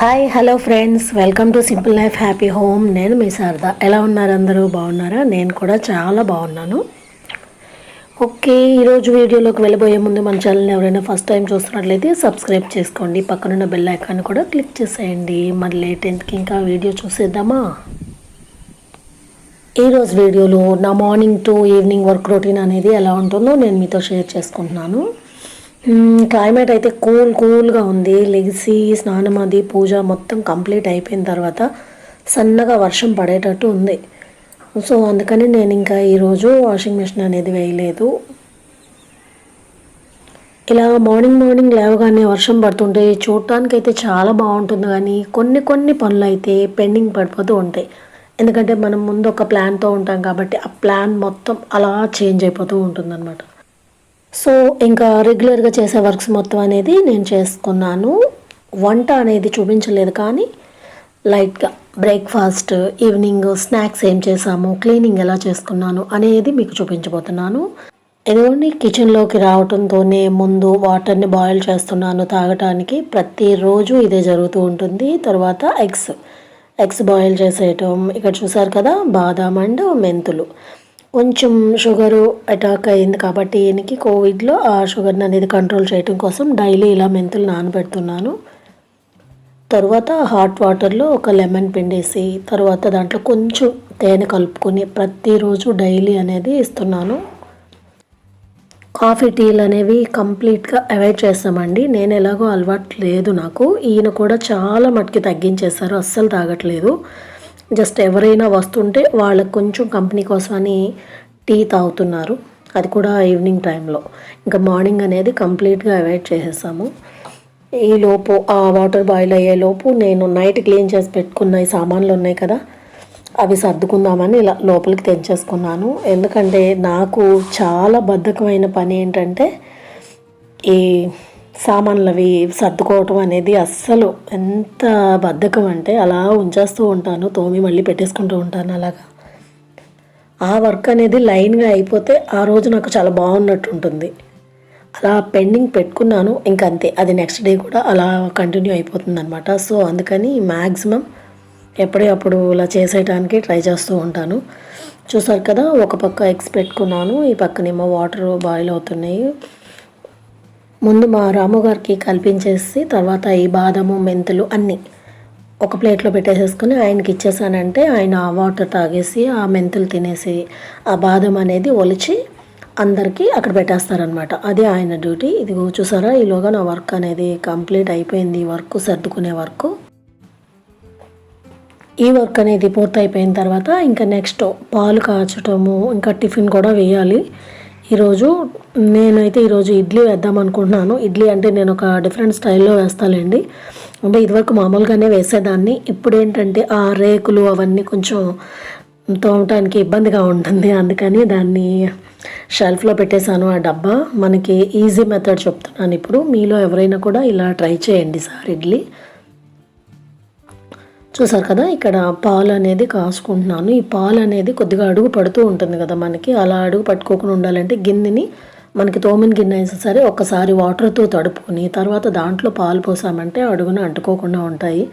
Hi hello friends, welcome to simple life happy home. నేను మీ శారద. ఎలా ఉన్నారు? అందరూ బాగున్నారా? నేను కూడా చాలా బాగున్నాను. ఓకే, ఈరోజు వీడియోలోకి వెళ్ళబోయే ముందు మన ఛానల్ని ఎవరైనా ఫస్ట్ టైం చూస్తున్నట్లయితే సబ్స్క్రైబ్ చేసుకోండి, పక్కనున్న బెల్ ఐకాన్ కూడా క్లిక్ చేసేయండి. మరి లేట్ ఎందుకు, ఇంకా వీడియో చూసేద్దామా? ఈరోజు వీడియోలో నా morning to evening work routine అనేది ఎలా ఉంటుందో నేను మీతో షేర్ చేసుకుంటున్నాను. క్లైమేట్ అయితే కూల్గా ఉంది. లెగిసి స్నానం అది పూజ మొత్తం కంప్లీట్ అయిపోయిన తర్వాత సన్నగా వర్షం పడేటట్టు ఉంది. సో అందుకని నేను ఇంకా ఈరోజు వాషింగ్ మిషన్ అనేది వేయలేదు. ఇలా మార్నింగ్ లేవగానే వర్షం పడుతుంటే చూడటానికైతే చాలా బాగుంటుంది, కానీ కొన్ని పనులు అయితే పెండింగ్ పడిపోతూ ఉంటాయి. ఎందుకంటే మనం ముందు ఒక ప్లాన్తో ఉంటాం కాబట్టి ఆ ప్లాన్ మొత్తం అలా చేంజ్ అయిపోతూ ఉంటుందన్నమాట. సో ఇంకా రెగ్యులర్గా చేసే వర్క్స్ మొత్తం అనేది నేను చేసుకున్నాను. వంట అనేది చూపించలేదు, కానీ లైట్గా బ్రేక్ఫాస్ట్, ఈవినింగ్ స్నాక్స్ ఏం చేసాము, క్లీనింగ్ ఎలా చేసుకున్నాను అనేది మీకు చూపించబోతున్నాను. ఇదిగోండి, కిచెన్లోకి రావడంతోనే ముందు వాటర్ని బాయిల్ చేస్తున్నాను తాగటానికి. ప్రతిరోజు ఇదే జరుగుతూ ఉంటుంది. తర్వాత ఎగ్స్ బాయిల్ చేసేయటం. ఇక్కడ చూసారు కదా, బాదాం అండ్ మెంతులు. కొంచెం షుగరు అటాక్ అయింది కాబట్టి ఈయనకి కోవిడ్లో ఆ షుగర్ని అనేది కంట్రోల్ చేయడం కోసం డైలీ ఇలా మెంతులు నానబెడుతున్నాను. తర్వాత హాట్ వాటర్లో ఒక లెమన్ పిండేసి తర్వాత దాంట్లో కొంచెం తేనె కలుపుకొని ప్రతిరోజు డైలీ అనేది ఇస్తున్నాను. కాఫీ టీలు అనేవి కంప్లీట్గా అవాయిడ్ చేస్తామండి. నేను ఎలాగో అలవాటు లేదు నాకు. ఈయన కూడా చాలా మట్టుకి తగ్గించేశారు, అస్సలు తాగట్లేదు. జస్ట్ ఎవరైనా వస్తుంటే వాళ్ళకు కొంచెం కంపెనీ కోసమని టీ తాగుతున్నారు, అది కూడా ఈవినింగ్ టైంలో. ఇంకా మార్నింగ్ అనేది కంప్లీట్గా అవాయిడ్ చేసేసాము. ఈలోపు ఆ వాటర్ బాయిల్ అయ్యేలోపు నేను నైట్ క్లీన్ చేసి పెట్టుకున్న ఈ సామాన్లు ఉన్నాయి కదా, అవి సర్దుకుందామని ఇలా లోపలికి తెంచేసుకున్నాను. ఎందుకంటే నాకు చాలా బద్ధకమైన పని ఏంటంటే ఈ సామాన్లు అవి సర్దుకోవటం అనేది. అస్సలు ఎంత బద్ధకం అంటే అలా ఉంచేస్తూ ఉంటాను, తోమి మళ్ళీ పెట్టేసుకుంటూ ఉంటాను. అలాగా ఆ వర్క్ అనేది లైన్గా అయిపోతే ఆ రోజు నాకు చాలా బాగున్నట్టు ఉంటుంది. అలా పెండింగ్ పెట్టుకున్నాను, ఇంకంతే. అది నెక్స్ట్ డే కూడా అలా కంటిన్యూ అయిపోతుంది అనమాట. సో అందుకని మ్యాక్సిమం ఎప్పుడప్పుడు ఇలా చేసేయడానికి ట్రై చేస్తూ ఉంటాను. చూసారు కదా, ఒక పక్క ఎగ్స్ పెట్టుకున్నాను, ఈ పక్కనేమో వాటర్ బాయిల్ అవుతున్నాయి. ముందు మా రాము గారికి కల్పించేసి తర్వాత ఈ బాదము మెంతులు అన్నీ ఒక ప్లేట్లో పెట్టేసేసుకుని ఆయనకి ఇచ్చేసానంటే ఆయన ఆ వాటర్ తాగేసి ఆ మెంతులు తినేసి ఆ బాదం అనేది ఒలిచి అందరికీ అక్కడ పెట్టేస్తారనమాట. అది ఆయన డ్యూటీ. ఇదిగో చూసారా, ఈలోగా నా వర్క్ అనేది కంప్లీట్ అయిపోయింది. ఈ వర్క్ సర్దుకునే వర్క్. ఈ వర్క్ అనేది పూర్తయిపోయిన తర్వాత ఇంకా నెక్స్ట్ పాలు కాచటము, ఇంకా టిఫిన్ కూడా వేయాలి. నేనైతే ఈరోజు ఇడ్లీ వేద్దాం అనుకుంటున్నాను. ఇడ్లీ అంటే నేను ఒక డిఫరెంట్ స్టైల్లో వేస్తానండి. అంటే ఇదివరకు మామూలుగానే వేసేదాన్ని. ఇప్పుడు ఏంటంటే ఆ రేకులు అవన్నీ కొంచెం తోమటానికి ఇబ్బందిగా ఉంటుంది, అందుకని దాన్ని షెల్ఫ్లో పెట్టేశాను. ఆ డబ్బా మనకి ఈజీ మెథడ్ చెప్తున్నాను ఇప్పుడు. మీలో ఎవరైనా కూడా ఇలా ట్రై చేయండి సార్ ఇడ్లీ. చూసారు కదా, ఇక్కడ పాలు అనేది కాసుకుంటున్నాను. ఈ పాలు అనేది కొద్దిగా అడుగు పడుతూ ఉంటుంది కదా మనకి. అలా అడుగు పట్టుకోకుండా ఉండాలంటే గిన్నెని, మనకి తోమిన గిన్నె అయినా సరే ఒక్కసారి వాటర్తో తడుపుకొని తర్వాత దాంట్లో పాలు పోసామంటే అడుగున అంటుకోకుండా ఉంటాయి.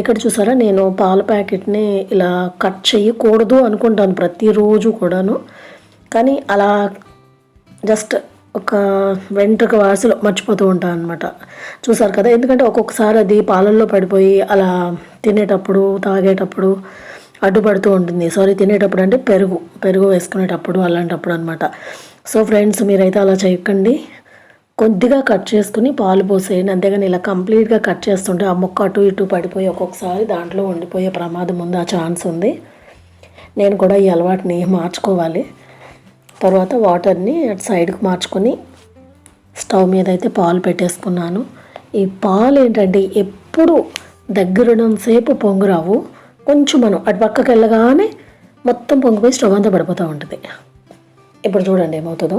ఇక్కడ చూసారా, నేను పాల ప్యాకెట్ని ఇలా కట్ చేయకూడదు అనుకుంటాను ప్రతిరోజు కూడాను, కానీ అలా జస్ట్ ఒక వెంట్రుక వాసులో మర్చిపోతూ ఉంటాను అనమాట. చూసారు కదా, ఎందుకంటే ఒక్కొక్కసారి అది పాలల్లో పడిపోయి అలా తినేటప్పుడు తాగేటప్పుడు అడ్డుపడుతూ ఉంటుంది. తినేటప్పుడు అంటే పెరుగు వేసుకునేటప్పుడు అలాంటప్పుడు అనమాట. సో ఫ్రెండ్స్, మీరైతే అలా చేయకండి. కొద్దిగా కట్ చేసుకుని పాలు పోసేయండి, అంతేగాని ఇలా కంప్లీట్గా కట్ చేస్తుంటే ఆ ముక్క అటు ఇటు పడిపోయి ఒక్కొక్కసారి దాంట్లో ఉండిపోయే ప్రమాదం ఉంది, ఆ ఛాన్స్ ఉంది. నేను కూడా ఈ అలవాటుని మార్చుకోవాలి. తర్వాత వాటర్ని అటు సైడ్కి మార్చుకొని స్టవ్ మీద అయితే పాలు పెట్టేసుకున్నాను. ఈ పాలు ఏంటంటే ఎప్పుడు దగ్గరున్నంతసేపు పొంగు రావు. కొంచెం మనం అటు పక్కకి వెళ్ళగానే మొత్తం పొంగిపోయి స్టవ్ అంతా పడిపోతూ ఉంటుంది. ఇప్పుడు చూడండి ఏమవుతుందో.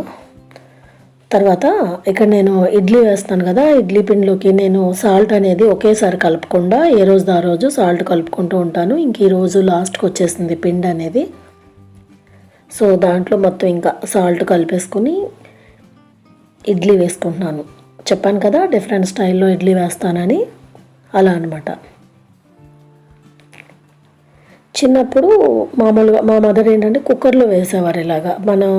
తర్వాత ఇక్కడ నేను ఇడ్లీ వేస్తాను కదా, ఇడ్లీ పిండిలోకి నేను సాల్ట్ అనేది ఒకేసారి కలుపుకుండా ఏ రోజు ఆ రోజు సాల్ట్ కలుపుకుంటూ ఉంటాను. ఇంక ఈరోజు లాస్ట్కి వచ్చేసింది పిండి అనేది. సో దాంట్లో మొత్తం ఇంకా సాల్ట్ కలిపేసుకుని ఇడ్లీ వేసుకుంటున్నాను. చెప్పాను కదా డిఫరెంట్ స్టైల్లో ఇడ్లీ వేస్తానని. అలా అనమాట. చిన్నప్పుడు మామూలుగా మా మదర్ ఏంటంటే కుక్కర్లో వేసేవారు ఇలాగా. మనం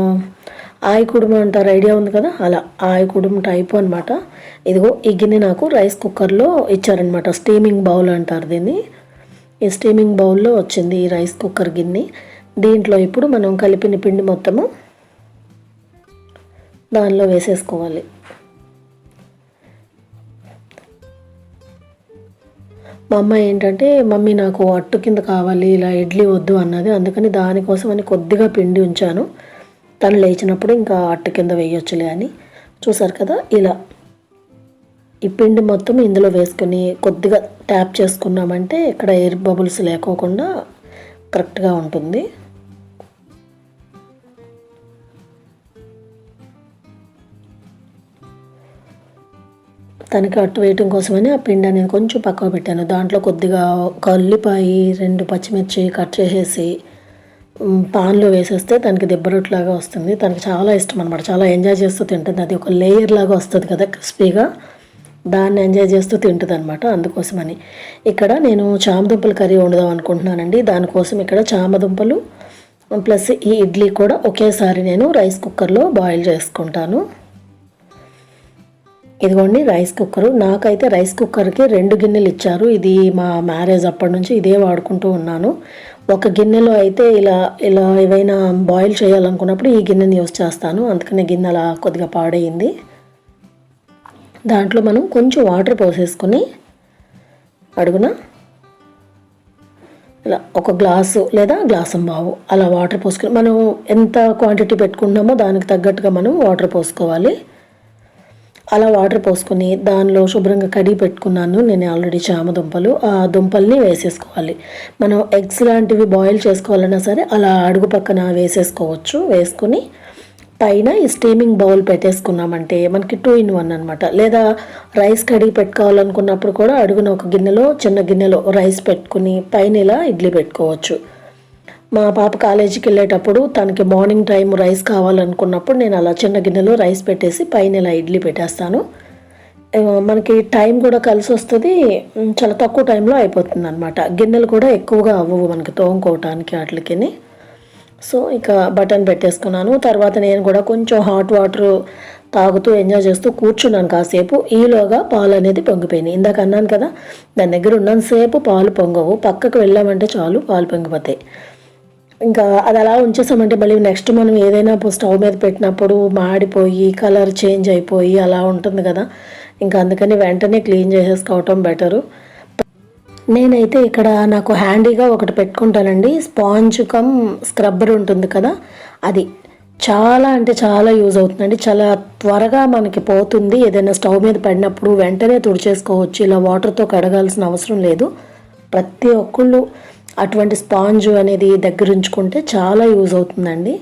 ఆయకుడుం అంటారు, ఐడియా ఉంది కదా, అలా ఆయకుడుం టైపు అనమాట. ఇదిగో ఈ గిన్నె నాకు రైస్ కుక్కర్లో ఇచ్చారనమాట. స్టీమింగ్ బౌల్ అంటారు దీన్ని. ఈ స్టీమింగ్ బౌల్లో వచ్చింది ఈ రైస్ కుక్కర్ గిన్నె. దీంట్లో ఇప్పుడు మనం కలిపిన పిండి మొత్తము దానిలో వేసేసుకోవాలి. మా అమ్మ ఏంటంటే, మమ్మీ నాకు అట్టు కింద కావాలి, ఇలా ఇడ్లీ వద్దు అన్నది. అందుకని దానికోసమని కొద్దిగా పిండి ఉంచాను. తను లేచినప్పుడు ఇంకా అట్టు కింద వేయొచ్చులే అని. చూసారు కదా, ఇలా ఈ పిండి మొత్తం ఇందులో వేసుకొని కొద్దిగా ట్యాప్ చేసుకున్నామంటే ఇక్కడ ఎయిర్ బబుల్స్ లేకోకుండా కరెక్ట్గా ఉంటుంది. తనకి అట్టు వేయటం కోసమని ఆ పిండి అనేది కొంచెం పక్కకు పెట్టాను. దాంట్లో కొద్దిగా ఒక ఉల్లిపాయ, 2 పచ్చిమిర్చి కట్ చేసేసి పాన్లో వేసేస్తే తనకి దిబ్బరొట్టులాగా వస్తుంది. తనకి చాలా ఇష్టం అనమాట, చాలా ఎంజాయ్ చేస్తూ తింటుంది. అది ఒక లేయర్ లాగా వస్తుంది కదా క్రిస్పీగా, దాన్ని ఎంజాయ్ చేస్తూ తింటుంది అనమాట. అందుకోసమని ఇక్కడ నేను చామదుంపల కర్రీ వండుదాం అనుకుంటున్నానండి. దానికోసం ఇక్కడ చామదుంపలు ప్లస్ ఈ ఇడ్లీ కూడా ఒకేసారి నేను రైస్ కుక్కర్లో బాయిల్ చేసుకుంటాను. ఇదిగోండి రైస్ కుక్కరు. నాకైతే రైస్ కుక్కర్కి 2 గిన్నెలు ఇచ్చారు. ఇది మా మ్యారేజ్ అప్పటి నుంచి ఇదే వాడుకుంటూ ఉన్నాను. ఒక గిన్నెలో అయితే ఇలా ఇలా ఏవైనా బాయిల్ చేయాలనుకున్నప్పుడు ఈ గిన్నెని యూస్ చేస్తాను. అందుకని గిన్నె అలా కొద్దిగా పాడైంది. దాంట్లో మనం కొంచెం వాటర్ పోసేసుకొని అడుగున ఇలా ఒక గ్లాసు లేదా గ్లాసం బావు అలా వాటర్ పోసుకొని, మనం ఎంత క్వాంటిటీ పెట్టుకుంటున్నామో దానికి తగ్గట్టుగా మనం వాటర్ పోసుకోవాలి. అలా వాటర్ పోసుకొని దానిలో శుభ్రంగా కడిగి పెట్టుకున్నాను నేను ఆల్రెడీ చామదుంపలు. ఆ దుంపల్ని వేసేసుకోవాలి. మనం ఎగ్స్ లాంటివి బాయిల్ చేసుకోవాలన్నా సరే అలా అడుగు పక్కన వేసేసుకోవచ్చు. వేసుకొని పైన ఈ స్టీమింగ్ బౌల్ పెట్టేసుకున్నామంటే మనకి 2 in 1 అనమాట. లేదా రైస్ కడిగి పెట్టుకోవాలనుకున్నప్పుడు కూడా అడుగున ఒక గిన్నెలో, చిన్న గిన్నెలో రైస్ పెట్టుకుని పైన ఇలా ఇడ్లీ పెట్టుకోవచ్చు. మా పాప కాలేజీకి వెళ్ళేటప్పుడు తనకి మార్నింగ్ టైం రైస్ కావాలనుకున్నప్పుడు నేను అలా చిన్న గిన్నెలో రైస్ పెట్టేసి పైన ఇలా ఇడ్లీ పెట్టేస్తాను. మనకి టైం కూడా కలిసి వస్తుంది, చాలా తక్కువ టైంలో అయిపోతుంది అనమాట. గిన్నెలు కూడా ఎక్కువగా అవ్వవు మనకి తోముకోవటానికి వాటికి. సో ఇక బటన్ పెట్టేసుకున్నాను. తర్వాత నేను కూడా కొంచెం హాట్ వాటర్ తాగుతూ ఎంజాయ్ చేస్తూ కూర్చున్నాను కాసేపు. ఈలోగా పాలు అనేది పొంగిపోయినాయి. ఇందాక అన్నాను కదా, దాని దగ్గర ఉన్నంతసేపు పాలు పొంగవు, పక్కకు వెళ్ళామంటే చాలు పాలు పొంగిపోతాయి. ఇంకా అది అలా ఉంచేసామంటే మళ్ళీ నెక్స్ట్ మనం ఏదైనా స్టవ్ మీద పెట్టినప్పుడు మాడిపోయి కలర్ చేంజ్ అయిపోయి అలా ఉంటుంది కదా. ఇంకా అందుకని వెంటనే క్లీన్ చేసేసుకోవటం బెటరు. నేనైతే ఇక్కడ నాకు హ్యాండీగా ఒకటి పెట్టుకుంటానండి. స్పాంజ్ కమ్ స్క్రబ్బర్ ఉంటుంది కదా, అది చాలా అంటే చాలా యూజ్ అవుతుందండి. చాలా త్వరగా మనకి పోతుంది. ఏదైనా స్టవ్ మీద పడినప్పుడు వెంటనే తుడిచేసుకోవచ్చు. ఇలా వాటర్తో కడగాల్సిన అవసరం లేదు. ప్రతి ఒక్కళ్ళు అటువంటి స్పాంజ్ అనేది దగ్గర ఉంచుకుంటే చాలా యూజ్ అవుతుందండి.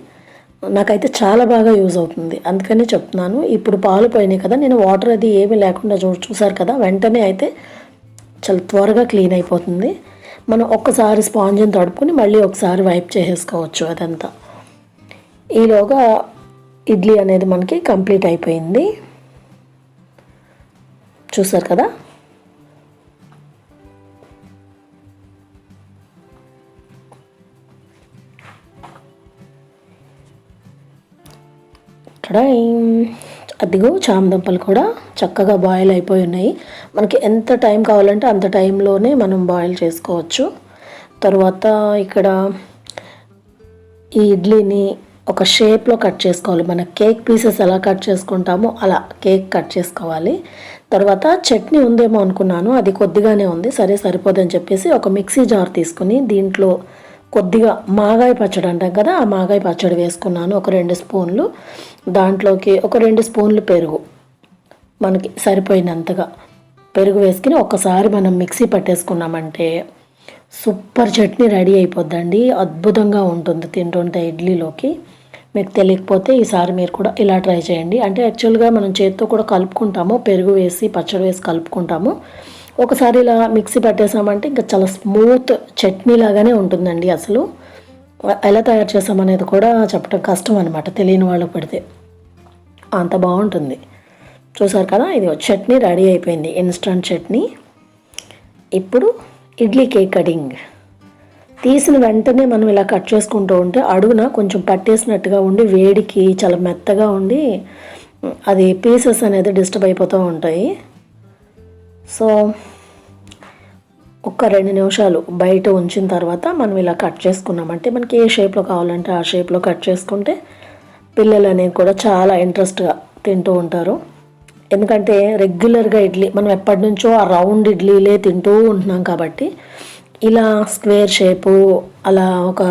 నాకైతే చాలా బాగా యూజ్ అవుతుంది, అందుకని చెప్తున్నాను. ఇప్పుడు పాలు పోయినాయి కదా, నేను వాటర్ అది ఏమీ లేకుండా చూసారు కదా, వెంటనే అయితే చాలా త్వరగా క్లీన్ అయిపోతుంది. మనం ఒక్కసారి స్పాంజ్ని తడుపుకొని మళ్ళీ ఒకసారి వైప్ చేసేసుకోవచ్చు అదంతా. ఈలోగా ఇడ్లీ అనేది మనకి కంప్లీట్ అయిపోయింది. చూసారు కదా. ఇక్కడ అదిగో చామదుంపలు కూడా చక్కగా బాయిల్ అయిపోయి ఉన్నాయి. మనకి ఎంత టైం కావాలంటే అంత టైంలోనే మనం బాయిల్ చేసుకోవచ్చు. తర్వాత ఇక్కడ ఈ ఇడ్లీని ఒక షేప్లో కట్ చేసుకోవాలి. మన కేక్ పీసెస్ ఎలా కట్ చేసుకుంటామో అలా కేక్ కట్ చేసుకోవాలి. తర్వాత చట్నీ ఉందేమో అనుకున్నాను, అది కొద్దిగానే ఉంది, సరే సరిపోదని చెప్పేసి ఒక మిక్సీ జార్ తీసుకుని దీంట్లో కొద్దిగా మాగాయ పచ్చడి అంటాం కదా, ఆ మాగాయ పచ్చడి వేసుకున్నాను. ఒక 2 స్పూన్లు. దాంట్లోకి ఒక 2 స్పూన్లు పెరుగు, మనకి సరిపోయినంతగా పెరుగు వేసుకుని ఒక్కసారి మనం మిక్సీ పట్టేసుకున్నామంటే సూపర్ చట్నీ రెడీ అయిపోద్దండి. అద్భుతంగా ఉంటుంది తింటుంటే ఇడ్లీలోకి. మీకు తెలియకపోతే ఈసారి మీరు కూడా ఇలా ట్రై చేయండి. అంటే యాక్చువల్గా మనం చేతితో కూడా కలుపుకుంటాము, పెరుగు వేసి పచ్చడి వేసి కలుపుకుంటాము. ఒకసారి ఇలా మిక్సీ పట్టేసామంటే ఇంకా చాలా స్మూత్ చట్నీ లాగానే ఉంటుందండి. అసలు ఎలా తయారు చేసామనేది కూడా చెప్పడం కష్టం అనమాట, తెలియని వాళ్ళకి పెడితే అంత బాగుంటుంది. చూసారు కదా, ఇది చట్నీ రెడీ అయిపోయింది, ఇన్స్టంట్ చట్నీ. ఇప్పుడు ఇడ్లీ కేక్ కటింగ్. తీసిన వెంటనే మనం ఇలా కట్ చేసుకుంటూ ఉంటే అడుగున కొంచెం పట్టేసినట్టుగా ఉండి వేడికి చాలా మెత్తగా ఉండి అది పీసెస్ అనేది డిస్టర్బ్ అయిపోతూ ఉంటాయి. సో ఒక్క 2 నిమిషాలు బయట ఉంచిన తర్వాత మనం ఇలా కట్ చేసుకున్నామంటే మనకి ఏ షేప్లో కావాలంటే ఆ షేప్లో కట్ చేసుకుంటే పిల్లలు అనేవి కూడా చాలా ఇంట్రెస్ట్గా తింటూ ఉంటారు. ఎందుకంటే రెగ్యులర్గా ఇడ్లీ మనం ఎప్పటి నుంచో ఆ రౌండ్ ఇడ్లీలే తింటూ ఉంటున్నాం కాబట్టి ఇలా స్క్వేర్ షేపు అలా ఒక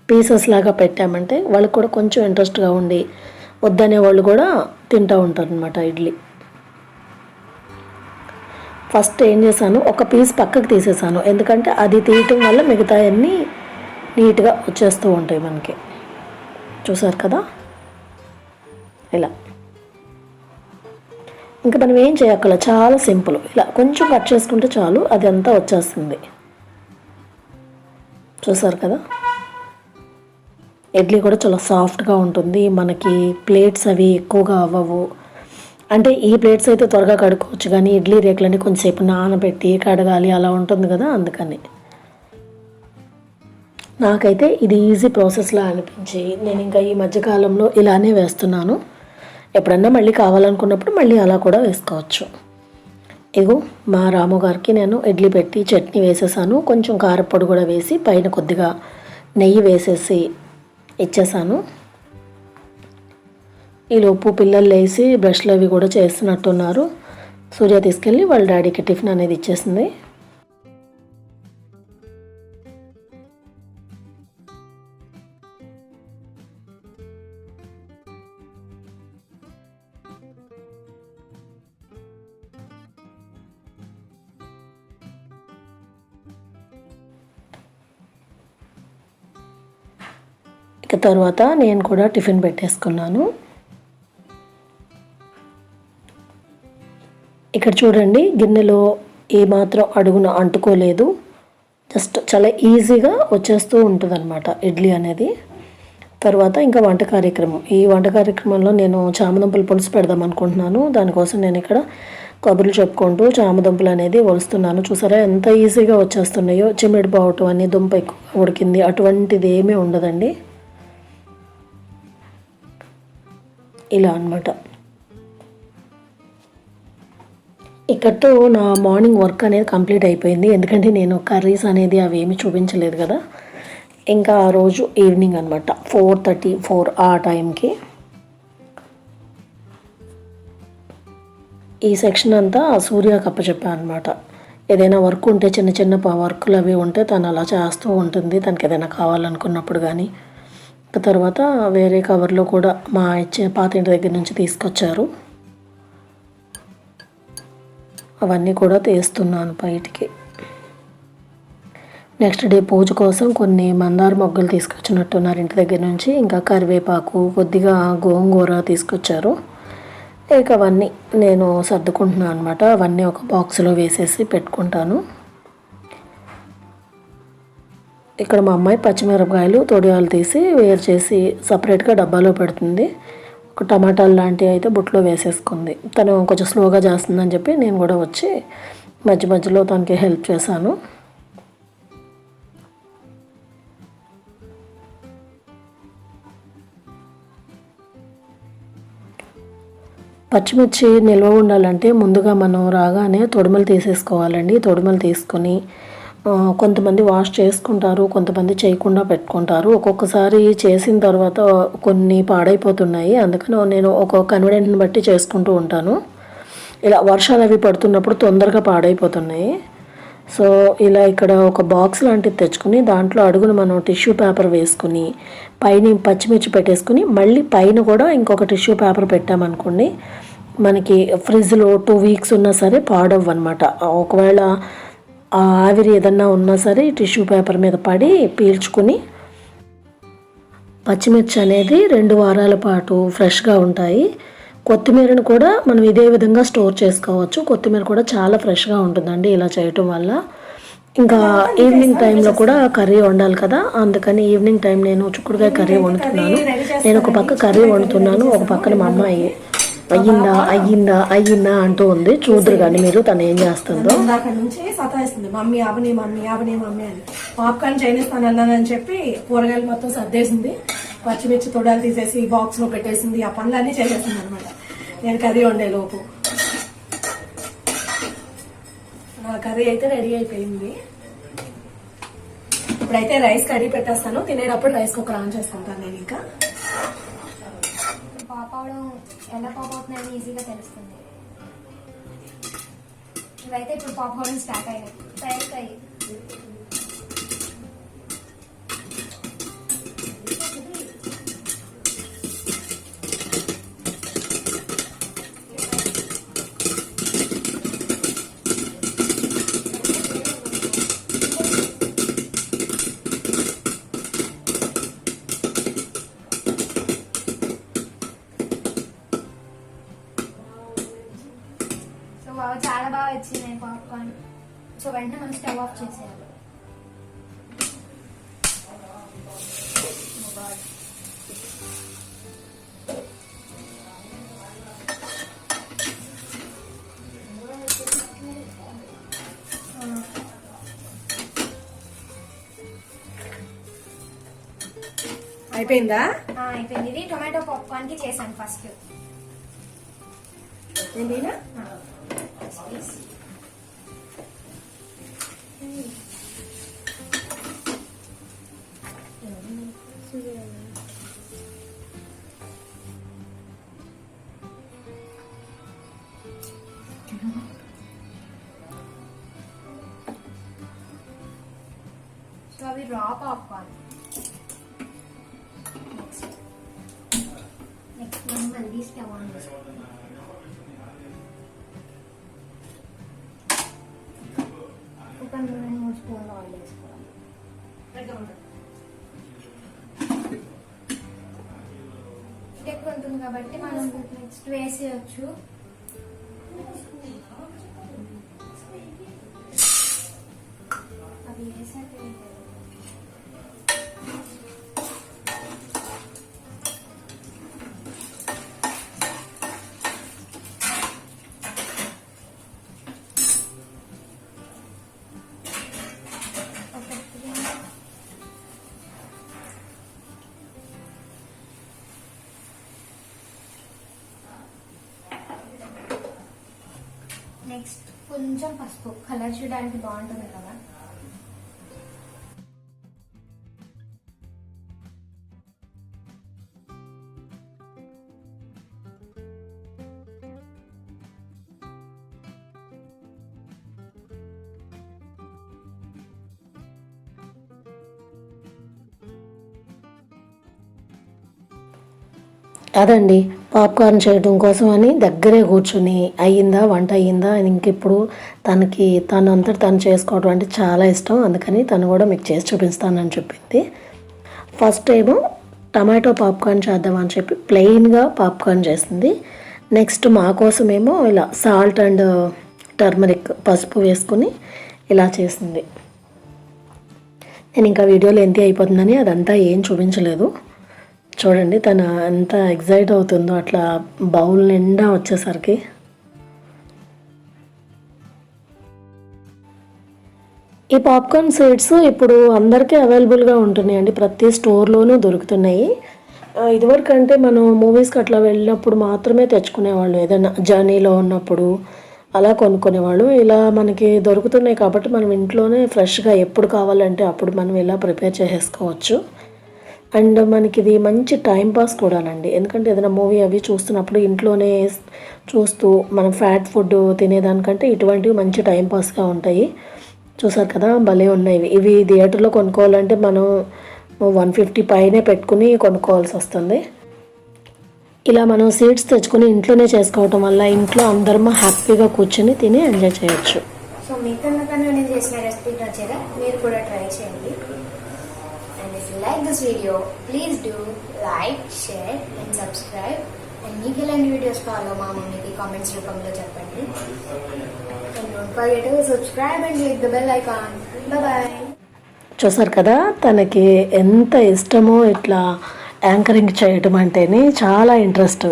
పీసెస్ లాగా పెట్టామంటే వాళ్ళకి కూడా కొంచెం ఇంట్రెస్ట్గా ఉండి వద్దనే వాళ్ళు కూడా తింటూ ఉంటారు అనమాట ఇడ్లీ. ఫస్ట్ ఏం చేశాను, ఒక పీస్ పక్కకు తీసేసాను. ఎందుకంటే అది తీయటం వల్ల మిగతా అన్నీ నీట్గా వచ్చేస్తూ ఉంటాయి మనకి. చూసారు కదా ఇలా. ఇంకా మనం ఏం చేయక్కల, చాలా సింపుల్. ఇలా కొంచెం కట్ చేసుకుంటే చాలు, అది అంతా వచ్చేస్తుంది. చూసారు కదా, ఇడ్లీ కూడా చాలా సాఫ్ట్గా ఉంటుంది. మనకి ప్లేట్స్ అవి ఎక్కువగా అవ్వవు. అంటే ఈ ప్లేట్స్ అయితే త్వరగా కడుక్కోవచ్చు, కానీ ఇడ్లీ రేకులని కొంచెంసేపు నానబెట్టి కడగాలి, అలా ఉంటుంది కదా. అందుకని నాకైతే ఇది ఈజీ ప్రాసెస్లా అనిపించి నేను ఇంకా ఈ మధ్యకాలంలో ఇలానే వేస్తున్నాను. ఎప్పుడన్నా మళ్ళీ కావాలనుకున్నప్పుడు మళ్ళీ అలా కూడా వేసుకోవచ్చు. ఇగో మా రాము గారికి నేను ఇడ్లీ పెట్టి చట్నీ వేసేసాను. కొంచెం కారపొడి కూడా వేసి పైన కొద్దిగా నెయ్యి వేసేసి ఇచ్చేసాను. ఈలోపు పిల్లలు లేసి బ్రష్లు అవి కూడా చేస్తున్నట్టున్నారు. సూర్య తీసుకెళ్ళి వాళ్ళ డాడీకి టిఫిన్ అనేది ఇచ్చేసింది. ఇక తర్వాత నేను కూడా టిఫిన్ పెట్టేసుకున్నాను. ఇక్కడ చూడండి, గిన్నెలో ఏమాత్రం అడుగున అంటుకోలేదు. జస్ట్ చాలా ఈజీగా వచ్చేస్తూ ఉంటుంది అన్నమాట ఇడ్లీ అనేది. తర్వాత ఇంకా వంట కార్యక్రమం. ఈ వంట కార్యక్రమంలో నేను చామదుంపలు పులుసు పెడదాం అనుకుంటున్నాను. దానికోసం నేను ఇక్కడ కబుర్లు చెప్పుకుంటూ చామదుంపలు అనేది ఒలుస్తున్నాను. చూసారా ఎంత ఈజీగా వచ్చేస్తున్నాయో. చిమ్మిడి బావటం అని, దుంప ఎక్కువ ఉడికింది అటువంటిది ఏమీ ఉండదండి. ఇలా అన్నమాట. ఇక్కడితో నా మార్నింగ్ వర్క్ అనేది కంప్లీట్ అయిపోయింది. ఎందుకంటే నేను కర్రీస్ అనేది అవి ఏమి చూపించలేదు కదా. ఇంకా ఆ రోజు ఈవినింగ్ అనమాట 4:34 ఆ టైంకి ఈ సెక్షన్ అంతా సూర్యకి అప్పచెప్పాను అనమాట. ఏదైనా వర్క్ ఉంటే చిన్న చిన్న వర్కులు అవి ఉంటే తను అలా చేస్తూ ఉంటుంది, తనకి ఏదైనా కావాలనుకున్నప్పుడు. కానీ తర్వాత వేరే కవర్లో కూడా మా ఇచ్చే పాత ఇంటి దగ్గర నుంచి తీసుకొచ్చారు. అవన్నీ కూడా తీస్తున్నాను బయటికి. నెక్స్ట్ డే పూజ కోసం కొన్ని మందార మొగ్గలు తీసుకొచ్చినట్టున్నారు ఇంటి దగ్గర నుంచి. ఇంకా కరివేపాకు, కొద్దిగా గోంగూర తీసుకొచ్చారు. ఇక అవన్నీ నేను సర్దుకుంటున్నాను అనమాట. అవన్నీ ఒక బాక్స్లో వేసేసి పెట్టుకుంటాను. ఇక్కడ మా అమ్మాయి పచ్చిమిరపకాయలు తొడియాలు తీసి వేరు చేసి సపరేట్గా డబ్బాలో పెడుతుంది. ఒక టమాటాలు లాంటివి అయితే బుట్లో వేసేసుకుంది. తను కొంచెం స్లోగా చేస్తుందని చెప్పి నేను కూడా వచ్చి మధ్య మధ్యలో తనకి హెల్ప్ చేశాను. పచ్చిమిర్చి నిల్వ ఉండాలంటే ముందుగా మనం రాగానే తొడిమలు తీసేసుకోవాలండి. తొడిమలు తీసుకొని కొంతమంది వాష్ చేసుకుంటారు, కొంతమంది చేయకుండా పెట్టుకుంటారు. ఒక్కొక్కసారి చేసిన తర్వాత కొన్ని పాడైపోతున్నాయి. అందుకని నేను ఒక కన్వీనియంట్ని బట్టి చేసుకుంటూ ఉంటాను. ఇలా వర్షాలు అవి పడుతున్నప్పుడు తొందరగా పాడైపోతున్నాయి. సో ఇలా ఇక్కడ ఒక బాక్స్ లాంటిది తెచ్చుకుని దాంట్లో అడుగున మనం టిష్యూ పేపర్ వేసుకుని పైన పచ్చిమిర్చి పెట్టేసుకుని మళ్ళీ పైన కూడా ఇంకొక టిష్యూ పేపర్ పెట్టామనుకోండి, మనకి ఫ్రిడ్జ్లో 2 వీక్స్ ఉన్నా సరే పాడవ్వన్నమాట. ఒకవేళ ఆవిరి ఏదన్నా ఉన్నా సరే టిష్యూ పేపర్ మీద పడి పీల్చుకుని పచ్చిమిర్చి అనేది 2 వారాల పాటు ఫ్రెష్గా ఉంటాయి. కొత్తిమీరను కూడా మనం ఇదే విధంగా స్టోర్ చేసుకోవచ్చు. కొత్తిమీర కూడా చాలా ఫ్రెష్గా ఉంటుందండి ఇలా చేయటం వల్ల. ఇంకా ఈవినింగ్ టైంలో కూడా కర్రీ వండాలి కదా, అందుకని ఈవినింగ్ టైం నేను చిక్కుడుకాయ కర్రీ వండుతున్నాను. నేను ఒక పక్క కర్రీ వండుతున్నాను, ఒక పక్కన మా అమ్మాయి అయ్యిందా అయ్యిందా అయ్యిందా అంటూ ఉంది. చూద్దరు కానీ మీరు తను ఏం చేస్తుందో. అక్కడ నుంచి సతాయిస్తుంది, మమ్మీ అవని మమ్మీ అవని మమ్మీ అని. పాప్కార్న్ చేయనిస్తాను అన్నానని చెప్పి కూరగాయలు మొత్తం సర్దేసింది, పచ్చిమిర్చి తొడాలు తీసేసి బాక్స్ లో పెట్టేసింది, ఆ పనులన్నీ చేసేసింది అనమాట. నేను కర్రీ వండే లోపు నా కర్రీ అయితే రెడీ అయిపోయింది. ఇప్పుడైతే రైస్ కర్రీ పెట్టేస్తాను, తినేటప్పుడు రైస్ కుక్కర్ ఆన్ చేసుకుంటాను నేను. ఇంకా పాప్ అవడం ఎలా పాప్ అవుతుందని ఈజీగా తెలుస్తుంది. ఇవైతే ఇప్పుడు పాప్ అవడం స్టార్ట్ అయినాయి. తయారు చాలా బాగా వచ్చింది పాప్కార్న్. సో వెంటనే మనం స్టవ్ ఆఫ్ చేసేయాలి. అయిపోయిందా? అయిపోయింది. ఇది టొమాటో పాప్కార్న్ కి చేశాను ఫస్ట్. ఏంటినా సో అవి రా పాప్కార్న్. నెక్స్ట్ మనం మళ్ళీ స్టవ్ ఆన్ చేసుకోవాలి. ఒక 2-3 స్పూన్లు ఆయిల్ వేసుకోవాలి. ఎక్కువ ఉంటుంది కాబట్టి మనం నెక్స్ట్ వేసేయచ్చు. అవి వేసాక నెక్స్ట్ కొంచెం పసుపు, కలర్ చూడడానికి బాగుంటుంది కదా. అదండి పాప్కార్న్ చేయడం కోసం అని దగ్గరే కూర్చొని అయ్యిందా వంట అయ్యిందా, ఇంకెప్పుడు తను అంతటి తను చేసుకోవడం అంటే చాలా ఇష్టం. అందుకని తను కూడా మీకు చేసి చూపిస్తానని చెప్పింది. ఫస్ట్ ఏమో టమాటో పాప్కార్న్ చేద్దామని చెప్పి ప్లెయిన్గా పాప్కార్న్ చేసింది. నెక్స్ట్ మా కోసమేమో ఇలా సాల్ట్ అండ్ టర్మరిక్ పసుపు వేసుకుని ఇలా చేసింది. నేను ఇంకా వీడియోలో ఎంత అయిపోతుందని అదంతా ఏం చూపించలేదు. చూడండి తను ఎంత ఎగ్జైట్ అవుతుందో అట్లా బౌల్ నిండా వచ్చేసరికి. ఈ పాప్కార్న్ సీడ్స్ ఇప్పుడు అందరికీ అవైలబుల్గా ఉంటున్నాయండి, ప్రతి స్టోర్లోనూ దొరుకుతున్నాయి. ఇదివరకు అంటే మనం మూవీస్కి అట్లా వెళ్ళినప్పుడు మాత్రమే తెచ్చుకునేవాళ్ళు, ఏదైనా జర్నీలో ఉన్నప్పుడు అలా కొనుక్కునేవాళ్ళు. ఇలా మనకి దొరుకుతున్నాయి కాబట్టి మనం ఇంట్లోనే ఫ్రెష్గా ఎప్పుడు కావాలంటే అప్పుడు మనం ఇలా ప్రిపేర్ చేసేసుకోవచ్చు. అండ్ మనకి ఇది మంచి టైంపాస్ కూడానండి, ఎందుకంటే ఏదైనా మూవీ అవి చూస్తున్నప్పుడు ఇంట్లోనే చూస్తూ మనం ఫ్యాట్ ఫుడ్ తినేదానికంటే ఇటువంటివి మంచి టైంపాస్గా ఉంటాయి. చూసారు కదా భలే ఉన్నాయి. ఇవి థియేటర్లో కొనుక్కోవాలంటే మనం 150 పైనే పెట్టుకుని కొనుక్కోవాల్సి వస్తుంది. ఇలా మనం సీడ్స్ తెచ్చుకొని ఇంట్లోనే చేసుకోవటం వల్ల ఇంట్లో అందరం హ్యాపీగా కూర్చొని తిని ఎంజాయ్ చేయొచ్చు. సో మీకు నేను చేసిన రెసిపీ నచ్చేదా మీరు కూడా ట్రై చేయండి. And if you like this video, please do like, share and subscribe. And మీకు ఇలాంటి వీడియోస్ కావాలో మా మమ్మీకి కామెంట్స్ రూపంలో చెప్పండి. And don't forget to subscribe and click the bell icon. Bye bye. చూసారు కదా తనకి ఎంత ఇష్టమో ఇట్లా యాంకరింగ్ చేయటం అంటేనే చాలా ఇంట్రెస్ట్.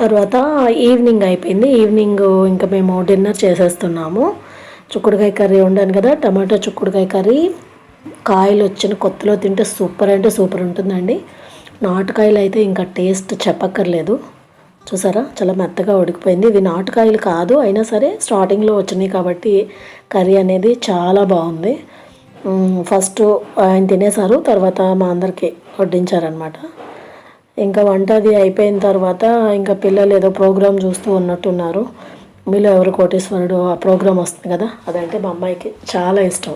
తర్వాత ఈవినింగ్ అయిపోయింది. ఈవినింగ్ ఇంకా మేము డిన్నర్ చేసేస్తున్నాము. చుక్కుడుకాయ కర్రీ వండాను కదా, టమాటో చుక్కుడుకాయ కర్రీ. కాయలు వచ్చిన కొత్తలో తింటే సూపర్ అంటే సూపర్ ఉంటుందండి. నాటుకాయలు అయితే ఇంకా టేస్ట్ చెప్పక్కర్లేదు. చూసారా చాలా మెత్తగా ఉడికిపోయింది. ఇవి నాటుకాయలు కాదు, అయినా సరే స్టార్టింగ్లో వచ్చినాయి కాబట్టి కర్రీ అనేది చాలా బాగుంది. ఫస్ట్ ఆయన తినేశారు, తర్వాత మా అందరికీ వడ్డించారనమాట. ఇంకా వంట అది అయిపోయిన తర్వాత ఇంకా పిల్లలు ఏదో ప్రోగ్రామ్ చూస్తూ ఉన్నట్టున్నారు. మీలో ఎవరు కోటేశ్వరుడు ఆ ప్రోగ్రామ్ వస్తుంది కదా, అదంటే మా అమ్మాయికి చాలా ఇష్టం.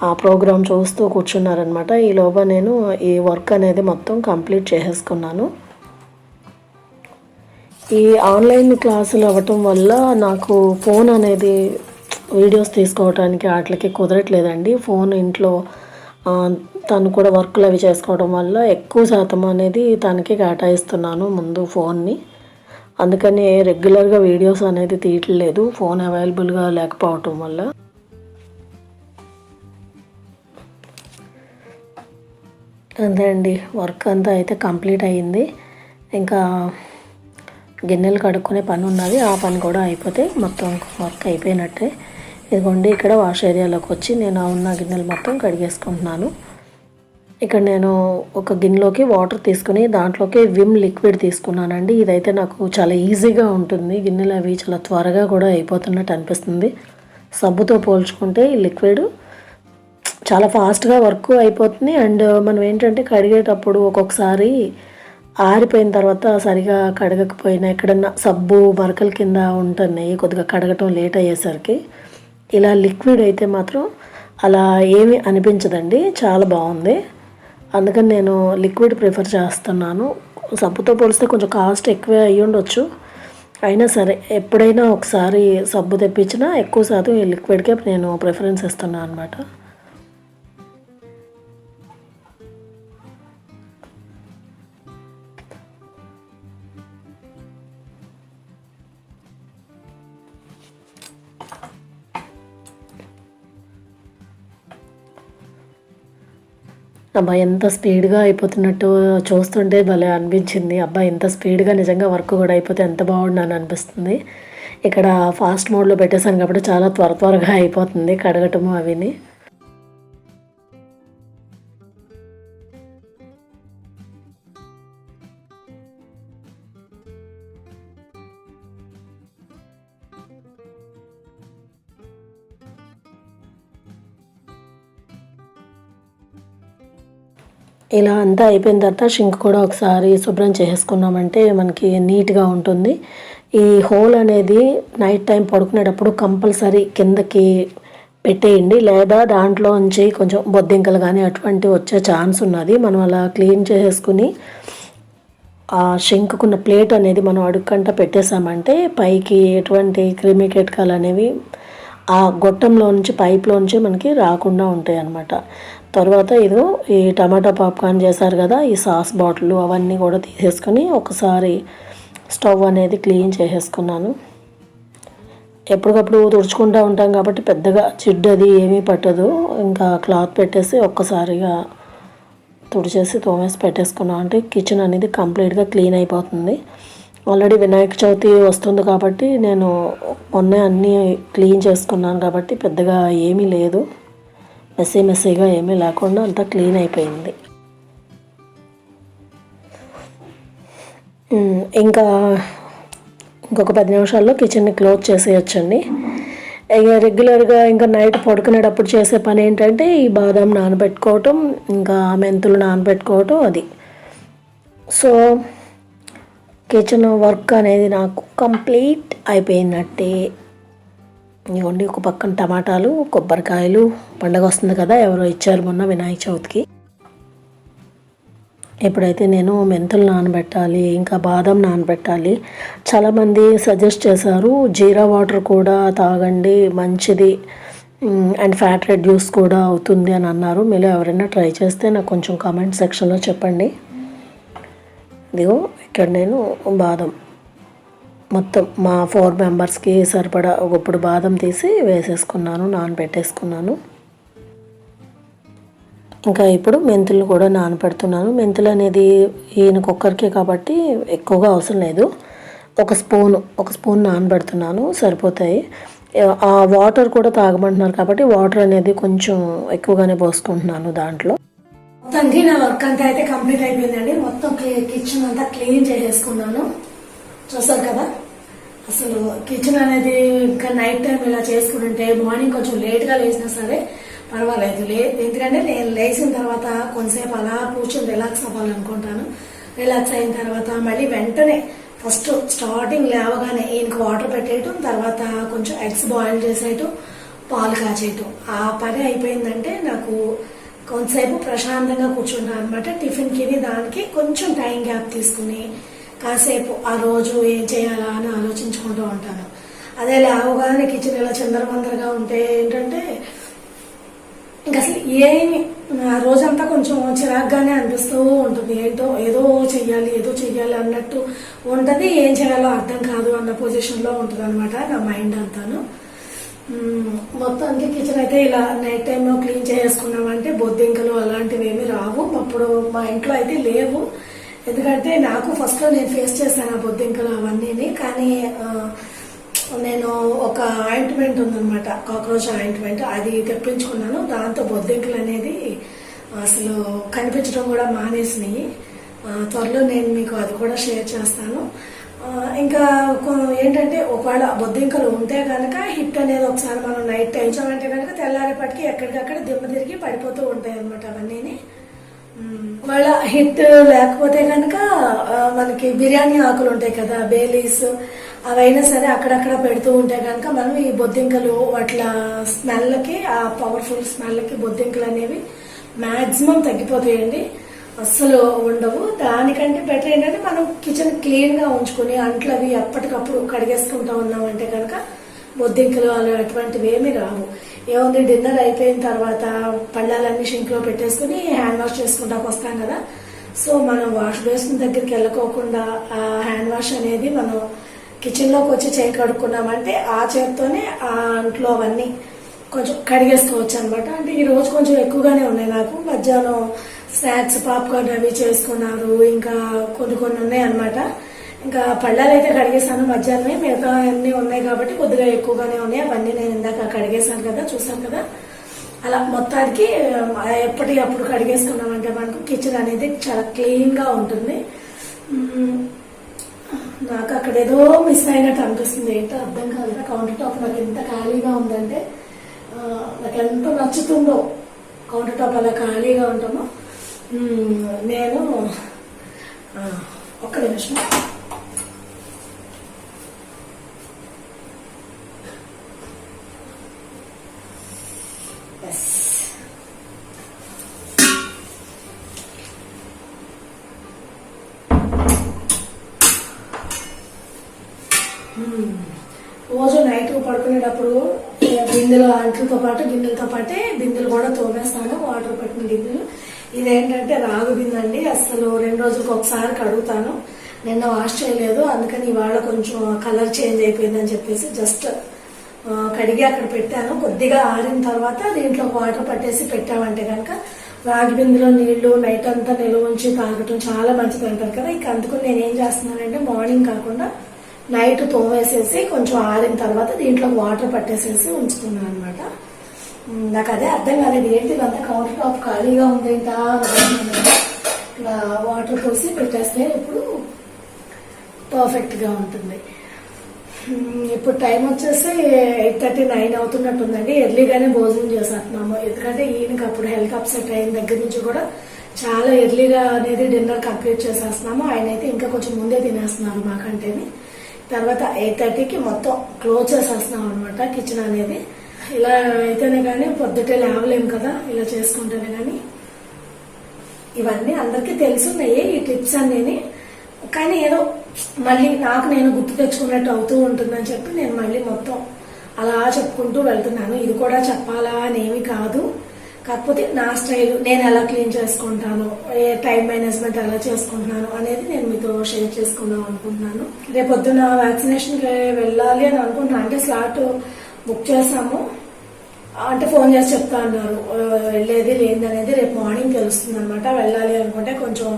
ఆ ప్రోగ్రామ్ చూస్తూ కూర్చున్నారనమాట. ఈలోగా నేను ఈ వర్క్ అనేది మొత్తం కంప్లీట్ చేసేసుకున్నాను. ఈ ఆన్లైన్ క్లాసులు అవ్వటం వల్ల నాకు ఫోన్ అనేది వీడియోస్ తీసుకోవడానికి వాటికి కుదరట్లేదండి. ఫోన్ ఇంట్లో తను కూడా వర్క్లు అవి చేసుకోవడం వల్ల ఎక్కువ శాతం అనేది తనకి కేటాయిస్తున్నాను ముందు ఫోన్ని. అందుకని రెగ్యులర్గా వీడియోస్ అనేది తీయట్లేదు, ఫోన్ అవైలబుల్గా లేకపోవటం వల్ల. అంతే అండి, వర్క్ అంతా అయితే కంప్లీట్ అయ్యింది. ఇంకా గిన్నెలు కడుక్కునే పని ఉన్నది, ఆ పని కూడా అయిపోతే మొత్తం వర్క్ అయిపోయినట్టే. ఇదిగోండి ఇక్కడ వాష్ ఏరియాలోకి వచ్చి నేను ఉన్న గిన్నెలు మొత్తం కడిగేసుకుంటున్నాను. ఇక్కడ నేను ఒక గిన్నెలోకి వాటర్ తీసుకుని దాంట్లోకి విమ్ లిక్విడ్ తీసుకున్నానండి. ఇదైతే నాకు చాలా ఈజీగా ఉంటుంది, గిన్నెలు అవి చాలా త్వరగా కూడా అయిపోతున్నట్టు అనిపిస్తుంది. సబ్బుతో పోల్చుకుంటే ఈ లిక్విడ్ చాలా ఫాస్ట్గా వర్క్ అయిపోతుంది. అండ్ మనం ఏంటంటే కడిగేటప్పుడు ఒక్కొక్కసారి ఆరిపోయిన తర్వాత సరిగా కడగకపోయినా ఎక్కడన్నా సబ్బు మరకల కింద ఉంటున్నాయి, కొద్దిగా కడగటం లేట్ అయ్యేసరికి. ఇలా లిక్విడ్ అయితే మాత్రం అలా ఏమీ అనిపించదండి, చాలా బాగుంది. అందుకని నేను లిక్విడ్ ప్రిఫర్ చేస్తున్నాను. సబ్బుతో పోలిస్తే కొంచెం కాస్ట్ ఎక్కువే అయ్యి ఉండొచ్చు, అయినా సరే ఎప్పుడైనా ఒకసారి సబ్బు తెప్పించినా ఎక్కువ శాతం ఈ లిక్విడ్కే నేను ప్రిఫరెన్స్ ఇస్తున్నాను అనమాట. అబ్బాయి ఎంత స్పీడ్గా అయిపోతున్నట్టు చూస్తుంటే భలే అనిపించింది. అబ్బాయి ఎంత స్పీడ్గా నిజంగా వర్క్ కూడా అయిపోతే ఎంత బాగుండని అనిపిస్తుంది. ఇక్కడ ఫాస్ట్ మోడ్లో పెట్టేశాను కాబట్టి చాలా త్వరగా అయిపోతుంది కడగటము అవిని. ఇలా అంతా అయిపోయిన తర్వాత షింక్ కూడా ఒకసారి శుభ్రం చేసుకున్నామంటే మనకి నీట్గా ఉంటుంది. ఈ హోల్ అనేది నైట్ టైం పడుకునేటప్పుడు కంపల్సరీ కిందకి పెట్టేయండి, లేదా దాంట్లోంచి కొంచెం బొద్దింకలు కానీ అటువంటివి వచ్చే ఛాన్స్ ఉన్నది. మనం అలా క్లీన్ చేసుకుని ఆ షింకుకున్న ప్లేట్ అనేది మనం అడుక్కంట పెట్టేసామంటే పైకి ఎటువంటి క్రిమి కీటకాలు అనేవి ఆ గొట్టంలో నుంచి పైప్లో నుంచి మనకి రాకుండా ఉంటాయి అన్నమాట. తర్వాత ఇదిగో ఈ టమాటా పాప్కార్న్ చేశారు కదా, ఈ సాస్ బాటిల్ అవన్నీ కూడా తీసేసుకొని ఒకసారి స్టవ్ అనేది క్లీన్ చేసేసుకున్నాను. ఎప్పటికప్పుడు తుడుచుకుంటూ ఉంటాం కాబట్టి పెద్దగా జిడ్డు అది ఏమీ పట్టదు. ఇంకా క్లాత్ పెట్టేసి ఒక్కసారిగా తుడిచేసి తోమేసి పెట్టేసుకున్నాం అంటే కిచెన్ అనేది కంప్లీట్గా క్లీన్ అయిపోతుంది. ఆల్రెడీ వినాయక చవితి వస్తుంది కాబట్టి నేను మొన్నే అన్నీ క్లీన్ చేసుకున్నాను కాబట్టి పెద్దగా ఏమీ లేదు, మెస్సీగా ఏమీ లేకుండా అంతా క్లీన్ అయిపోయింది. ఇంకా ఇంకొక 10 నిమిషాల్లో కిచెన్ని క్లోజ్ చేసేయచ్చండి. ఇక రెగ్యులర్గా ఇంకా నైట్ పడుకునేటప్పుడు చేసే పని ఏంటంటే ఈ బాదం నానబెట్టుకోవటం, ఇంకా మెంతులు నానబెట్టుకోవటం అది. సో కిచెన్ వర్క్ అనేది నాకు కంప్లీట్ అయిపోయినట్టే. ఇవ్వండి ఒక పక్కన టమాటాలు, కొబ్బరికాయలు, పండగ వస్తుంది కదా, ఎవరో ఇచ్చారు మొన్న వినాయక చవితికి. ఇప్పుడైతే నేను మెంతులు నానబెట్టాలి, ఇంకా బాదం నానబెట్టాలి. చాలామంది సజెస్ట్ చేశారు జీరా వాటర్ కూడా తాగండి మంచిది అండ్ ఫ్యాట్ రెడ్యూస్ కూడా అవుతుంది అని అన్నారు. మీరు ఎవరైనా ట్రై చేస్తే నాకు కొంచెం కామెంట్ సెక్షన్లో చెప్పండి. ఇదిగో ఇక్కడ నేను బాదం మొత్తం మా 4 మెంబర్స్కి సరిపడా ఒకప్పుడు బాదం తీసి వేసేసుకున్నాను, నానబెట్టేసుకున్నాను. ఇంకా ఇప్పుడు మెంతులు కూడా నానబెడుతున్నాను. మెంతులు అనేది ఈయనకొక్కరికే కాబట్టి ఎక్కువగా అవసరం లేదు. ఒక స్పూన్ నానబెడుతున్నాను, సరిపోతాయి. ఆ వాటర్ కూడా తాగమంటున్నారు కాబట్టి వాటర్ అనేది కొంచెం ఎక్కువగానే పోసుకుంటున్నాను దాంట్లో. మొత్తానికి నా వర్క్ అంతా అయితే కంప్లీట్ అయిపోయిందండి. మొత్తం కిచెన్ అంతా క్లీన్ చేసేసుకున్నాను. చూసారు కదా, అసలు కిచెన్ అనేది ఇంకా నైట్ టైం ఇలా చేసుకుంటుంటే మార్నింగ్ కొంచెం లేట్గా లేచినా సరే పర్వాలేదు. ఎందుకంటే నేను లేచిన తర్వాత కొంతసేపు అలా కూర్చొని రిలాక్స్ అవ్వాలనుకుంటాను. రిలాక్స్ అయిన తర్వాత మళ్ళీ వెంటనే ఫస్ట్ స్టార్టింగ్ లేవగానే ఈయనకి వాటర్ పెట్టేయటం, తర్వాత కొంచెం ఎగ్స్ బాయిల్ చేసేయటం, పాలు కాచేయటం. ఆ పని అయిపోయిందంటే నాకు కొంతసేపు ప్రశాంతంగా కూర్చుంటాను అనమాట. టిఫిన్కి దానికి కొంచెం టైం గ్యాప్ తీసుకుని కాసేపు ఆ రోజు ఏం చేయాలా అని ఆలోచించుకుంటూ ఉంటాను. అదే లేవగానే కిచెన్ ఇలా చిందరవందరగా ఉంటే ఏంటంటే ఇంకా అసలు ఏమి ఆ రోజంతా కొంచెం చిరాగ్గానే అనిపిస్తూ ఉంటుంది. ఏదో చెయ్యాలి అన్నట్టు ఉంటుంది. ఏం చేయాలో అర్థం కాదు అన్న పొజిషన్లో ఉంటుంది అనమాట నా మైండ్ అంతాను. మొత్తానికి కిచెన్ అయితే ఇలా నైట్ టైంలో క్లీన్ చేసుకున్నామంటే బొద్దింకలు అలాంటివి ఏమి రావు. అప్పుడు మా ఇంట్లో అయితే లేవు. ఎందుకంటే నాకు ఫస్ట్ లో నేను ఫేస్ చేశాను ఆ బొద్దింకలు అవన్నీ. కానీ నేను ఒక ఆయింట్మెంట్ ఉందన్నమాట, కాక్రోచ్ ఆయింట్మెంట్, అది తెప్పించుకున్నాను. దాంతో బొద్దింకలు అనేది అసలు కనిపించడం కూడా మానేసినాయి. త్వరలో నేను మీకు అది కూడా షేర్ చేస్తాను. ఇంకా ఏంటంటే ఒకవేళ బొద్దింకలు ఉంటే కనుక హిట్ అనేది ఒకసారి మనం నైట్ టైంచామంటే కనుక తెల్లారేపటికి ఎక్కడికక్కడ దిమ్మ తిరిగి పడిపోతూ ఉంటాయి అనమాట అవన్నీ. వాళ్ళ హిట్ లేకపోతే కనుక మనకి బిర్యానీ ఆకులు ఉంటాయి కదా, బేలీస్, అవైనా సరే అక్కడక్కడ పెడుతూ ఉంటే కనుక మనం ఈ బొద్దింకలు వాటి స్మెల్కి, ఆ పవర్ఫుల్ స్మెల్కి బొద్దింకలు అనేవి మాక్సిమం తగ్గిపోతాయండి, అస్సలు ఉండవు. దానికంటే బెటర్ ఏంటంటే మనం కిచెన్ క్లీన్ గా ఉంచుకుని అంట్లు అవి ఎప్పటికప్పుడు కడిగేసుకుంటా ఉన్నామంటే కనుక బొద్దింకలు అటువంటివి ఏమి రావు. ఏముంది, డిన్నర్ అయిపోయిన తర్వాత పళ్ళాలన్నీ షింక్ లో పెట్టేసుకుని హ్యాండ్ వాష్ చేసుకుంటాకు వస్తాం కదా. సో మనం వాష్ బేసిన్ దగ్గరికి వెళ్ళకోకుండా ఆ హ్యాండ్ వాష్ అనేది మనం కిచెన్ లోకి వచ్చి చేయి కడుక్కున్నామంటే ఆ చేతితోనే ఆ అంట్లో అవన్నీ కొంచెం కడిగేసుకోవచ్చు అనమాట. అంటే ఈ రోజు కొంచెం ఎక్కువగానే ఉన్నాయి నాకు. మధ్యాహ్నం స్నాక్స్ పాప్కార్న్ అవి చేసుకున్నారు, ఇంకా కొన్ని ఉన్నాయి అనమాట. ఇంకా పళ్ళాలు అయితే కడిగేసాను మధ్యాహ్నమే, మిగతా అన్ని ఉన్నాయి కాబట్టి కొద్దిగా ఎక్కువగానే ఉన్నాయి. అవన్నీ నేను ఇందాక కడిగేసాను కదా, చూసాను కదా. అలా మొత్తానికి ఎప్పటికప్పుడు కడిగేసుకున్నామంటే మనకు కిచెన్ అనేది చాలా క్లీన్ గా ఉంటుంది. నాకు అక్కడ ఏదో మిస్ అయినట్టు అనిపిస్తుంది, ఏంటో అర్థం కాదు. కౌంటర్ టాప్ నాకు ఎంత ఖాళీగా ఉందంటే నాకు ఎంతో నచ్చుతుందో కౌంటర్ టాప్ అలా ఖాళీగా ఉంటామో. నేను ఒక్క నిమిషం, రోజు నైట్ పడుకునేటప్పుడు బిందెలు అంట్లతో పాటు గిన్నెలతో పాటే బిందెలు కూడా తోమేస్తాను, వాటర్ పట్టిన గిన్నెలు. ఇదేంటంటే రాగు బిందె అండి, అసలు 2 రోజులకు ఒకసారి కడుగుతాను. నిన్న వాష్ చేయలేదు, అందుకని ఇవాళ కొంచెం కలర్ చేంజ్ అయిపోయిందని చెప్పేసి జస్ట్ కడిగి అక్కడ పెట్టాను. కొద్దిగా ఆరిన తర్వాత దీంట్లో వాటర్ పట్టేసి పెట్టామంటే కనుక రాగి బిందెలో నీళ్లు నైట్ అంతా నిల్వ ఉంచి తాగటం చాలా మంచిది అంటారు కదా. ఇక అందుకని నేను ఏం చేస్తున్నానంటే మార్నింగ్ కాకుండా నైట్ తోమేసేసి కొంచెం ఆరిన తర్వాత దీంట్లో వాటర్ పట్టేసేసి ఉంచుతున్నాను అనమాట. నాకు అదే అర్థం కాలేదు, ఏంటి ఇదంతా కౌంటర్ టాప్ ఖాళీగా ఉంది ఏంటా, ఇలా వాటర్ పోసి పెట్టేస్తే ఇప్పుడు పర్ఫెక్ట్ గా ఉంటుంది. ఇప్పుడు టైం వచ్చేసి 8:30, 9 అవుతున్నట్టుందండి. ఎర్లీగానే భోజనం చేసేస్తున్నాము, ఎందుకంటే ఈయనకి అప్పుడు హెల్త్ అప్సెట్ అయిన దగ్గర నుంచి కూడా చాలా ఎర్లీగా అనేది డిన్నర్ కంప్లీట్ చేసేస్తున్నాము. ఆయన అయితే ఇంకా కొంచెం ముందే తినేస్తున్నారు మాకంటేని. తర్వాత 8:30కి మొత్తం క్లోజ్ చేసేస్తున్నాం అనమాట కిచెన్ అనేది. ఇలా అయితేనే కానీ పొద్దుటే లేవలేము కదా, ఇలా చేసుకుంటేనే కానీ. ఇవన్నీ అందరికీ తెలుసున్నాయి ఈ టిప్స్ అన్నీ, కానీ ఏదో మళ్ళీ నాకు నేను గుర్తు తెచ్చుకున్నట్టు అవుతూ ఉంటుందని చెప్పి నేను మళ్ళీ మొత్తం అలా చెప్పుకుంటూ వెళ్తున్నాను. ఇది కూడా చెప్పాలా అనేమి కాదు, కాకపోతే నా స్టైల్, నేను ఎలా క్లీన్ చేసుకుంటాను, ఏ టైం మేనేజ్మెంట్ ఎలా చేసుకుంటున్నాను అనేది నేను మీతో షేర్ చేసుకుందాం అనుకుంటున్నాను. రేపొద్దున వ్యాక్సినేషన్కి వెళ్ళాలి అని అనుకుంటున్నాను. అంటే స్లాట్ బుక్ చేసాము, అంటే ఫోన్ చేసి చెప్తా అన్నారు. వెళ్ళేది లేదనేది రేపు మార్నింగ్ తెలుస్తుంది అనమాట. వెళ్ళాలి అనుకుంటే కొంచెం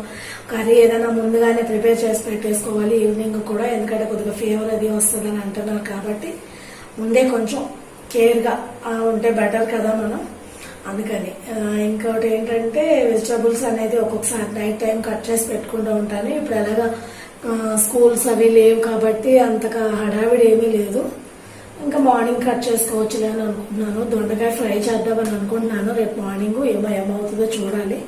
కర్రీ ఏదైనా ముందుగానే ప్రిపేర్ చేసి పెట్టేసుకోవాలి ఈవినింగ్ కూడా, ఎందుకంటే కొద్దిగా ఫీవర్ అది వస్తుందని అంటున్నారు కాబట్టి ముందే కొంచెం కేర్గా ఉంటే బెటర్ కదా మనం, అందుకని. ఇంకోటి ఏంటంటే వెజిటబుల్స్ అనేది ఒక్కొక్కసారి నైట్ టైం కట్ చేసి పెట్టుకుంటూ ఉంటాను. ఇప్పుడు ఎలాగా స్కూల్స్ అవి లేవు కాబట్టి అంతగా హడావిడి ఏమీ లేదు, ఇంకా మార్నింగ్ కట్ చేసుకోవచ్చులే అని అనుకుంటున్నాను. దొండకాయ ఫ్రై చేద్దామని అనుకుంటున్నాను. రేపు మార్నింగ్ ఏమవుతుందో చూడాలి.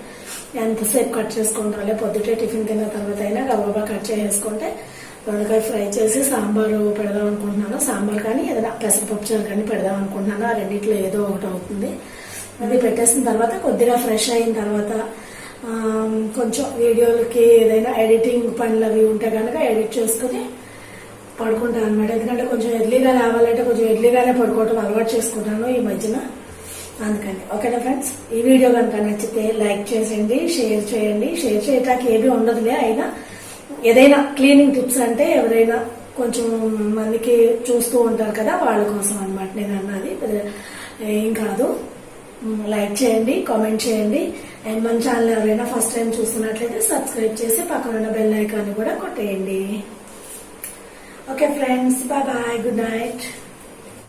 ఎంతసేపు కట్ చేసుకుంటాలే, పొద్దుటే టిఫిన్ తిన్న తర్వాత అయినా గబగబా కట్ చేసుకుంటే దొండకాయ ఫ్రై చేసి సాంబారు పెడదాం అనుకుంటున్నాను. సాంబార్ కానీ ఏదైనా పెసరపప్పు చారు కానీ పెడదాం అనుకుంటున్నాను. ఆ రెండిట్లో ఏదో ఒకటి అవుతుంది. అది పెట్టేసిన తర్వాత కొద్దిగా ఫ్రెష్ అయిన తర్వాత కొంచెం వీడియోలకి ఏదైనా ఎడిటింగ్ పనులు అవి ఉంటే కనుక ఎడిట్ చేసుకుని పడుకుంటాను అనమాట. ఎందుకంటే కొంచెం ఎర్లీగా రావాలంటే కొంచెం ఎర్లీగానే పడుకోవటం అలవాటు చేసుకుంటాను ఈ మధ్యన, అందుకని. ఓకేనా ఫ్రెండ్స్, ఈ వీడియో కనుక నచ్చితే లైక్ చేసేయండి, షేర్ చేయండి. షేర్ చేయటానికి ఏమీ ఉండదులే, అయినా ఏదైనా క్లీనింగ్ టిప్స్ అంటే ఎవరైనా కొంచెం మందికి చూస్తూ ఉంటారు కదా, వాళ్ళ కోసం అనమాట నేను అన్నది, ఏం కాదు. లైక్ చేయండి, కామెంట్ చేయండి. అండ్ మన ఛానల్ ఎవరైనా ఫస్ట్ టైం చూస్తున్నట్లయితే సబ్స్క్రైబ్ చేసి పక్కన ఉన్న బెల్ ఐకాన్ కూడా కొట్టేయండి. Okay friends, bye bye, good night.